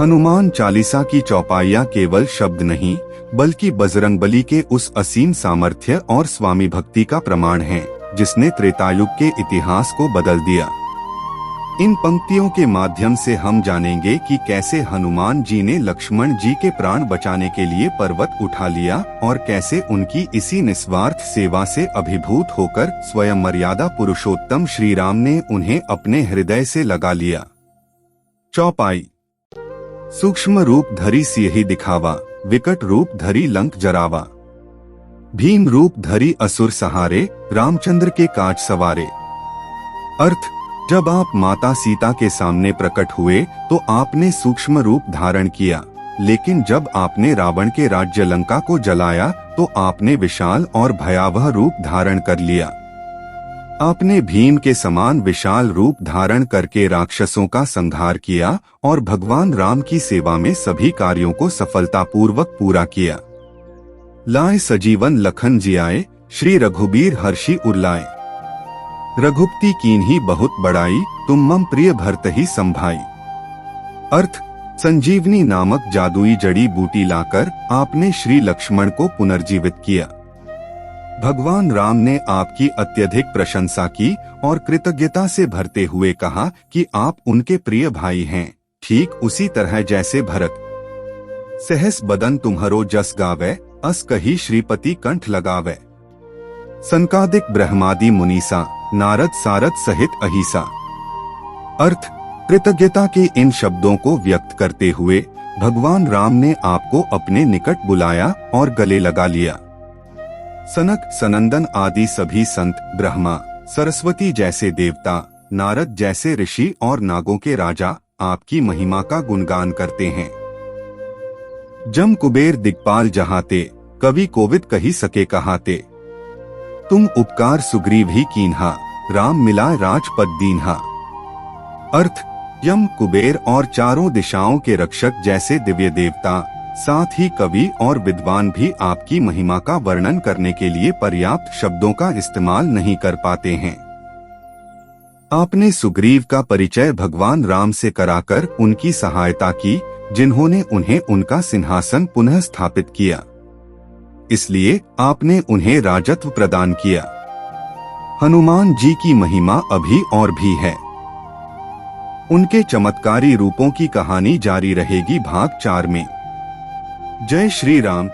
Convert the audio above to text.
हनुमान चालीसा की चौपाइयाँ केवल शब्द नहीं बल्कि बजरंगबली के उस असीम सामर्थ्य और स्वामी भक्ति का प्रमाण है जिसने त्रेतायुग के इतिहास को बदल दिया। इन पंक्तियों के माध्यम से हम जानेंगे कि कैसे हनुमान जी ने लक्ष्मण जी के प्राण बचाने के लिए पर्वत उठा लिया और कैसे उनकी इसी निस्वार्थ सेवा से अभिभूत होकर स्वयं मर्यादा पुरुषोत्तम श्री राम ने उन्हें अपने हृदय से लगा लिया। चौपाई। सूक्ष्म रूप धरी सियहि दिखावा, विकट रूप धरी लंक जरावा। भीम रूप धरी असुर सहारे, रामचंद्र के काज सवारे। अर्थ, जब आप माता सीता के सामने प्रकट हुए तो आपने सूक्ष्म रूप धारण किया, लेकिन जब आपने रावण के राज्य लंका को जलाया तो आपने विशाल और भयावह रूप धारण कर लिया। आपने भीम के समान विशाल रूप धारण करके राक्षसों का संहार किया और भगवान राम की सेवा में सभी कार्यों को सफलतापूर्वक पूरा किया। लाए सजीवन लखन जियाए, श्री रघुबीर हर्षि उरलाए। रघुपति कीन्ही बहुत बड़ाई, तुम मम प्रिय भरत ही संभाई। अर्थ, संजीवनी नामक जादुई जड़ी बूटी लाकर आपने श्री लक्ष्मण को पुनर्जीवित किया। भगवान राम ने आपकी अत्यधिक प्रशंसा की और कृतज्ञता से भरते हुए कहा कि आप उनके प्रिय भाई हैं, ठीक उसी तरह जैसे भरत। सहस बदन तुम्हरो जस गावे, अस कही श्रीपति कंठ लगावे। सनकादिक ब्रह्मादि मुनीसा, नारद सारद सहित अहिसा। अर्थ, कृतज्ञता के इन शब्दों को व्यक्त करते हुए भगवान राम ने आपको अपने निकट बुलाया और गले लगा लिया। सनक सनंदन आदि सभी संत, ब्रह्मा सरस्वती जैसे देवता, नारद जैसे ऋषि और नागों के राजा आपकी महिमा का गुणगान करते हैं। जम कुबेर दिक्पाल जहाते, कवि कोविद कही सके कहाते। तुम उपकार सुग्रीव ही कीन्हा, राम मिलाए राजपद दीन्हा। अर्थ, यम कुबेर और चारों दिशाओं के रक्षक जैसे दिव्य देवता, साथ ही कवि और विद्वान भी आपकी महिमा का वर्णन करने के लिए पर्याप्त शब्दों का इस्तेमाल नहीं कर पाते हैं। आपने सुग्रीव का परिचय भगवान राम से कराकर उनकी सहायता की, जिन्होंने उन्हें उनका सिंहासन पुनः स्थापित किया। इसलिए आपने उन्हें राजत्व प्रदान किया। हनुमान जी की महिमा अभी और भी है। उनके चमत्कारी रूपों की कहानी जारी रहेगी भाग 4 में। जय श्री राम।